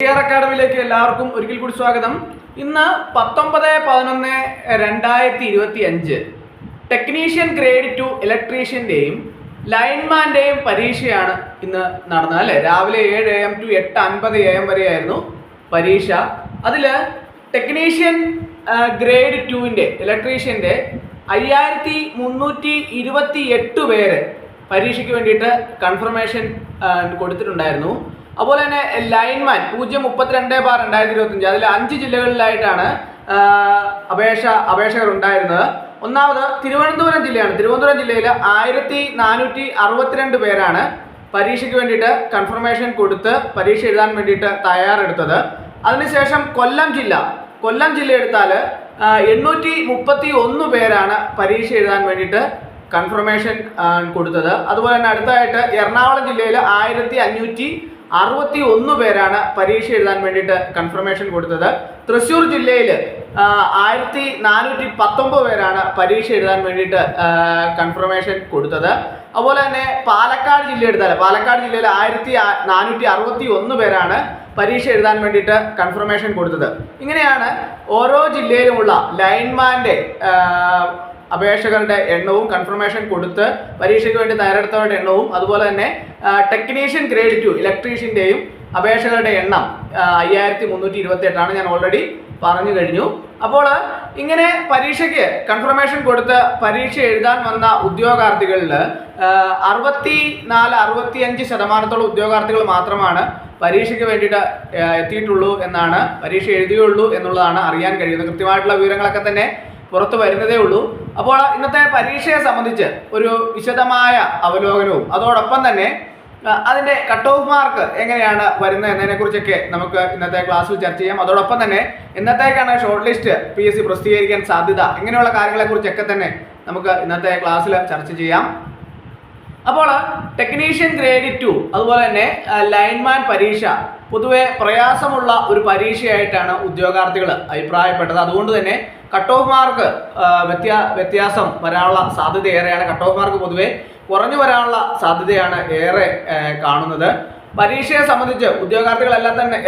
അക്കാഡമിയിലേക്ക് എല്ലാവർക്കും ഒരിക്കൽ കൂടി സ്വാഗതം. ഇന്ന് 19/11/2025 ടെക്നീഷ്യൻ ഗ്രേഡ് 2 ഇലക്ട്രീഷ്യന്റെയും ലൈൻമാന്റെയും പരീക്ഷയാണ് ഇന്ന് നടന്നത് അല്ലേ. രാവിലെ 7 AM to 8:50 AM വരെയായിരുന്നു പരീക്ഷ. അതിൽ ടെക്നീഷ്യൻ ഗ്രേഡ് 2ന്റെ ഇലക്ട്രീഷ്യന്റെ 5328 പേര് പരീക്ഷയ്ക്ക് വേണ്ടിയിട്ട് കൺഫർമേഷൻ കൊടുത്തിട്ടുണ്ടായിരുന്നു. അതുപോലെ തന്നെ ലൈൻമാൻ 032/2025 അതിൽ 5 ജില്ലകളിലായിട്ടാണ് അപേക്ഷകർ ഉണ്ടായിരുന്നത്. ഒന്നാമത് തിരുവനന്തപുരം ജില്ലയാണ്. തിരുവനന്തപുരം ജില്ലയിൽ 1462 പേരാണ് പരീക്ഷയ്ക്ക് വേണ്ടിയിട്ട് കൺഫർമേഷൻ കൊടുത്ത് പരീക്ഷ എഴുതാൻ വേണ്ടിയിട്ട് തയ്യാറെടുത്തത്. അതിനുശേഷം കൊല്ലം ജില്ല എടുത്താൽ 831 പേരാണ് പരീക്ഷ എഴുതാൻ വേണ്ടിയിട്ട് കൺഫർമേഷൻ കൊടുത്തത്. അതുപോലെ തന്നെ അടുത്തായിട്ട് എറണാകുളം ജില്ലയിൽ 1561 പേരാണ് പരീക്ഷ എഴുതാൻ വേണ്ടിയിട്ട് കൺഫർമേഷൻ കൊടുത്തത്. തൃശ്ശൂർ ജില്ലയിൽ 1419 പേരാണ് പരീക്ഷ എഴുതാൻ വേണ്ടിയിട്ട് കൺഫർമേഷൻ കൊടുത്തത്. അതുപോലെ തന്നെ പാലക്കാട് ജില്ല എടുത്താൽ പാലക്കാട് ജില്ലയിൽ 1461 പേരാണ് പരീക്ഷ എഴുതാൻ വേണ്ടിയിട്ട് കൺഫർമേഷൻ കൊടുത്തത്. ഇങ്ങനെയാണ് ഓരോ ജില്ലയിലുമുള്ള ലൈൻമാൻ്റെ അപേക്ഷകരുടെ എണ്ണവും കൺഫർമേഷൻ കൊടുത്ത് പരീക്ഷയ്ക്ക് വേണ്ടി തയ്യാറെടുത്തവരുടെ എണ്ണവും അതുപോലെ തന്നെ ടെക്നീഷ്യൻ ഗ്രേഡ് 2 ഇലക്ട്രീഷ്യൻ്റെയും അപേക്ഷകരുടെ എണ്ണം 5328 ഞാൻ ഓൾറെഡി പറഞ്ഞു കഴിഞ്ഞു. അപ്പോൾ ഇങ്ങനെ പരീക്ഷയ്ക്ക് കൺഫർമേഷൻ കൊടുത്ത് പരീക്ഷ എഴുതാൻ വന്ന ഉദ്യോഗാർത്ഥികളിൽ 64-65% ഉദ്യോഗാർത്ഥികൾ മാത്രമാണ് പരീക്ഷയ്ക്ക് വേണ്ടിയിട്ട് എത്തിയിട്ടുള്ളൂ എന്നാണ്, പരീക്ഷ എഴുതിയുള്ളൂ എന്നുള്ളതാണ് അറിയാൻ കഴിയുന്നത്. കൃത്യമായിട്ടുള്ള വിവരങ്ങളൊക്കെ തന്നെ പുറത്തു വരുന്നതേ ഉള്ളൂ. അപ്പോൾ ഇന്നത്തെ പരീക്ഷയെ സംബന്ധിച്ച് ഒരു വിശദമായ അവലോകനവും അതോടൊപ്പം തന്നെ അതിൻ്റെ കട്ട് ഓഫ് മാർക്ക് എങ്ങനെയാണ് വരുന്നത് എന്നതിനെക്കുറിച്ചൊക്കെ നമുക്ക് ഇന്നത്തെ ക്ലാസ്സിൽ ചർച്ച ചെയ്യാം. അതോടൊപ്പം തന്നെ എന്നത്തേക്കാണ് ഷോർട്ട് ലിസ്റ്റ് PSC പ്രസിദ്ധീകരിക്കാൻ സാധ്യത, ഇങ്ങനെയുള്ള കാര്യങ്ങളെക്കുറിച്ചൊക്കെ തന്നെ നമുക്ക് ഇന്നത്തെ ക്ലാസ്സിൽ ചർച്ച ചെയ്യാം. അപ്പോൾ ടെക്നീഷ്യൻ ഗ്രേഡ് 2 അതുപോലെ തന്നെ ലൈൻമാൻ പരീക്ഷ പൊതുവെ പ്രയാസമുള്ള ഒരു പരീക്ഷയായിട്ടാണ് ഉദ്യോഗാർത്ഥികൾ അഭിപ്രായപ്പെട്ടത്. അതുകൊണ്ട് തന്നെ കട്ട് ഓഫ് മാർക്ക് വ്യത്യാസം വരാനുള്ള സാധ്യത ഏറെയാണ്. കട്ട് ഓഫ് മാർക്ക് പൊതുവെ കുറഞ്ഞു വരാനുള്ള സാധ്യതയാണ് ഏറെ കാണുന്നത്. പരീക്ഷയെ സംബന്ധിച്ച് ഉദ്യോഗാർത്ഥികളെല്ലാം തന്നെ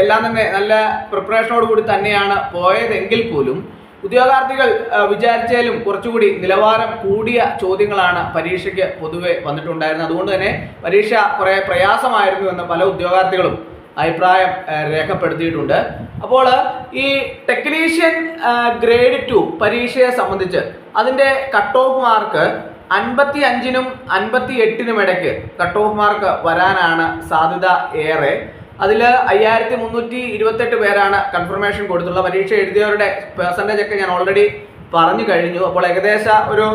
നല്ല പ്രിപ്പറേഷനോട് കൂടി തന്നെയാണ് പോയതെങ്കിൽ പോലും ഉദ്യോഗാർത്ഥികൾ വിചാരിച്ചാലും കുറച്ചുകൂടി നിലവാരം കൂടിയ ചോദ്യങ്ങളാണ് പരീക്ഷയ്ക്ക് പൊതുവെ വന്നിട്ടുണ്ടായിരുന്നത്. അതുകൊണ്ട് തന്നെ പരീക്ഷ കുറേ പ്രയാസമായിരുന്നു എന്ന് പല ഉദ്യോഗാർത്ഥികളും അഭിപ്രായം രേഖപ്പെടുത്തിയിട്ടുണ്ട്. അപ്പോൾ ഈ ടെക്നീഷ്യൻ ഗ്രേഡ് 2 പരീക്ഷയെ സംബന്ധിച്ച് അതിൻ്റെ കട്ട് ഓഫ് മാർക്ക് 55-നും 58-നും ഇടയ്ക്ക് കട്ട് ഓഫ് മാർക്ക് വരാനാണ് സാധ്യത ഏറെ. അതിൽ 5328 പേരാണ് കൺഫർമേഷൻ കൊടുത്തുള്ള പരീക്ഷ എഴുതിയവരുടെ പെർസെൻറ്റേജ് ഒക്കെ ഞാൻ ഓൾറെഡി പറഞ്ഞു കഴിഞ്ഞു. അപ്പോൾ ഏകദേശ ഒരു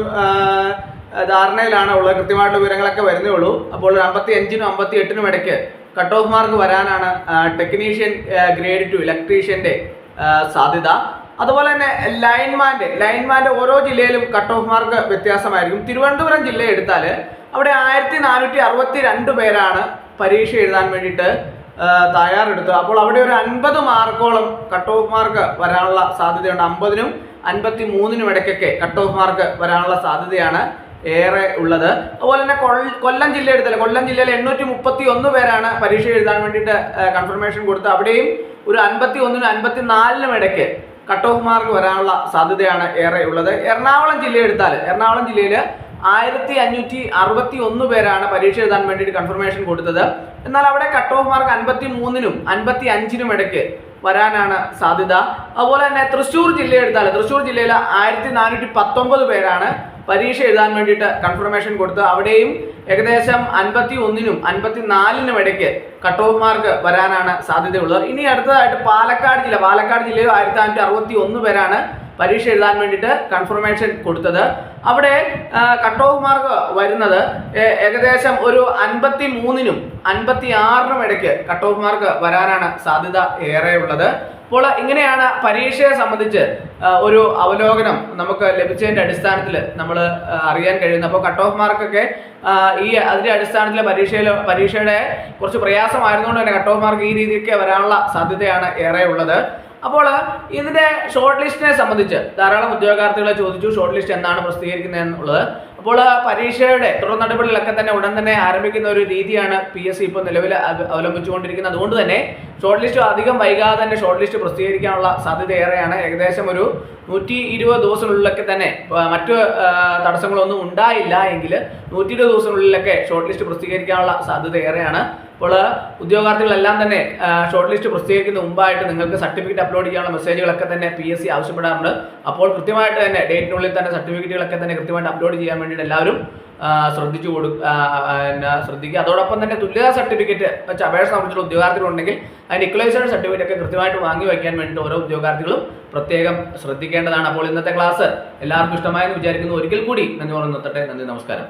ധാരണയിലാണ് ഉള്ളത്, കൃത്യമായിട്ടുള്ള വിവരങ്ങളൊക്കെ വരുന്നേ ഉള്ളൂ. അപ്പോൾ 55-നും 58-നും ഇടയ്ക്ക് കട്ട് ഓഫ് മാർക്ക് വരാനാണ് ടെക്നീഷ്യൻ ഗ്രേഡ് 2 ഇലക്ട്രീഷ്യൻ്റെ സാധ്യത. അതുപോലെ തന്നെ ലൈൻമാൻ്റെ ഓരോ ജില്ലയിലും കട്ട് ഓഫ് മാർക്ക് വ്യത്യാസമായിരിക്കും. തിരുവനന്തപുരം ജില്ല എടുത്താൽ അവിടെ 1462 പേരാണ് പരീക്ഷ എഴുതാൻ വേണ്ടിയിട്ട് തയ്യാറെടുത്തത്. അപ്പോൾ അവിടെ ഒരു 50 മാർക്കോളം കട്ട് ഓഫ് മാർക്ക് വരാനുള്ള സാധ്യതയുണ്ട്. 50-നും 53-നും ഇടയ്ക്കൊക്കെ കട്ട് ഓഫ് മാർക്ക് വരാനുള്ള സാധ്യതയാണ് ഏറെ ഉള്ളത്. അതുപോലെ തന്നെ കൊല്ലം ജില്ല എടുത്താൽ കൊല്ലം ജില്ലയിൽ 831 പേരാണ് പരീക്ഷ എഴുതാൻ വേണ്ടിയിട്ട് കൺഫർമേഷൻ കൊടുത്തത്. അവിടെയും ഒരു 51-നും 54-നും ഇടയ്ക്ക് കട്ട് ഓഫ് മാർക്ക് വരാനുള്ള സാധ്യതയാണ് ഏറെ ഉള്ളത്. എറണാകുളം ജില്ല എടുത്താൽ എറണാകുളം ജില്ലയിൽ 1561 പേരാണ് പരീക്ഷ എഴുതാൻ വേണ്ടിയിട്ട് കൺഫർമേഷൻ കൊടുത്തത്. എന്നാൽ അവിടെ കട്ട് ഓഫ് മാർക്ക് 53-നും 55-നും ഇടയ്ക്ക് വരാനാണ് സാധ്യത. അതുപോലെ തന്നെ തൃശ്ശൂർ ജില്ല എടുത്താൽ തൃശ്ശൂർ ജില്ലയിൽ 1419 പേരാണ് പരീക്ഷ എഴുതാൻ വേണ്ടിയിട്ട് കൺഫർമേഷൻ കൊടുത്ത് അവിടെയും ഏകദേശം 51-നും 54-നും ഇടയ്ക്ക് കട്ട് ഓഫ് മാർക്ക് വരാനാണ് സാധ്യതയുള്ളത്. ഇനി അടുത്തതായിട്ട് പാലക്കാട് ജില്ലയിൽ 1561 പേരാണ് പരീക്ഷ എഴുതാൻ വേണ്ടിയിട്ട് കൺഫർമേഷൻ കൊടുത്തത്. അവിടെ കട്ട് ഓഫ് മാർക്ക് വരുന്നത് ഏകദേശം ഒരു 53-നും 56-നും ഇടയ്ക്ക് കട്ട് ഓഫ് മാർക്ക് വരാനാണ് സാധ്യത ഏറെയുള്ളത്. അപ്പോൾ ഇങ്ങനെയാണ് പരീക്ഷയെ സംബന്ധിച്ച് ഒരു അവലോകനം നമുക്ക് ലഭിച്ചതിൻ്റെ അടിസ്ഥാനത്തിൽ നമ്മൾ അറിയാൻ കഴിയുന്നത്. അപ്പോൾ കട്ട് ഓഫ് മാർക്കൊക്കെ അതിൻ്റെ അടിസ്ഥാനത്തിൽ പരീക്ഷയുടെ കുറച്ച് പ്രയാസമായിരുന്നുകൊണ്ട് തന്നെ കട്ട് ഓഫ് മാർക്ക് ഈ രീതിയൊക്കെ വരാനുള്ള സാധ്യതയാണ് ഏറെ ഉള്ളത്. അപ്പോൾ ഇതിന്റെ ഷോർട്ട് ലിസ്റ്റിനെ സംബന്ധിച്ച് ധാരാളം ഉദ്യോഗാർത്ഥികളെ ചോദിച്ചു, ഷോർട്ട് ലിസ്റ്റ് എന്നാണ് പ്രസിദ്ധീകരിക്കുന്നത് എന്നുള്ളത്. അപ്പോൾ പരീക്ഷയുടെ തുടർ നടപടികളൊക്കെ തന്നെ ഉടൻ തന്നെ ആരംഭിക്കുന്ന ഒരു രീതിയാണ് PSC ഇപ്പോൾ നിലവിൽ അവലംബിച്ചുകൊണ്ടിരിക്കുന്നത്. അതുകൊണ്ട് തന്നെ ഷോർട്ട് ലിസ്റ്റ് അധികം വൈകാതെ തന്നെ ഷോർട്ട് ലിസ്റ്റ് പ്രസിദ്ധീകരിക്കാനുള്ള സാധ്യത ഏറെയാണ്. ഏകദേശം ഒരു 120 ദിവസത്തിനുള്ളിലൊക്കെ തന്നെ മറ്റു തടസ്സങ്ങളൊന്നും ഉണ്ടായില്ല എങ്കിൽ 120 ദിവസത്തിനുള്ളിലൊക്കെ ഷോർട്ട് ലിസ്റ്റ് പ്രസിദ്ധീകരിക്കാനുള്ള സാധ്യത ഏറെയാണ്. അപ്പോൾ ഉദ്യോഗാർത്ഥികളെല്ലാം തന്നെ ഷോർട്ട് ലിസ്റ്റ് പ്രസിദ്ധീകരിക്കുന്ന മുമ്പായിട്ട് നിങ്ങൾക്ക് സർട്ടിഫിക്കറ്റ് അപ്ലോഡ് ചെയ്യാനുള്ള മെസ്സേജുകളൊക്കെ തന്നെ PSC ആവശ്യപ്പെടാറുണ്ട്. അപ്പോൾ കൃത്യമായിട്ട് തന്നെ ഡേറ്റിനുള്ളിൽ തന്നെ സർട്ടിഫിക്കറ്റുകളൊക്കെ തന്നെ കൃത്യമായിട്ട് അപ്ലോഡ് ചെയ്യാൻ വേണ്ടിയിട്ട് എല്ലാവരും ശ്രദ്ധിക്കുക. അതോടൊപ്പം തന്നെ തുല്യതാ സർട്ടിഫിക്കറ്റ് വെച്ച് അപേക്ഷ സമർപ്പിച്ചുള്ള ഉദ്യോഗാർത്ഥികളുണ്ടെങ്കിൽ അതിൻ്റെ ഇക്വലൈസേഷൻ സർട്ടിഫിക്കറ്റ് ഒക്കെ കൃത്യമായിട്ട് വാങ്ങി വയ്ക്കാൻ വേണ്ടിയിട്ട് ഓരോ ഉദ്യോഗാർത്ഥികളും പ്രത്യേകം ശ്രദ്ധിക്കേണ്ടതാണ്. അപ്പോൾ ഇന്നത്തെ ക്ലാസ് എല്ലാവർക്കും ഇഷ്ടമായെന്ന് വിചാരിക്കുന്നു. ഒരിക്കൽ കൂടി നന്ദി പറഞ്ഞു നിർത്തട്ടെ. നന്ദി, നമസ്കാരം.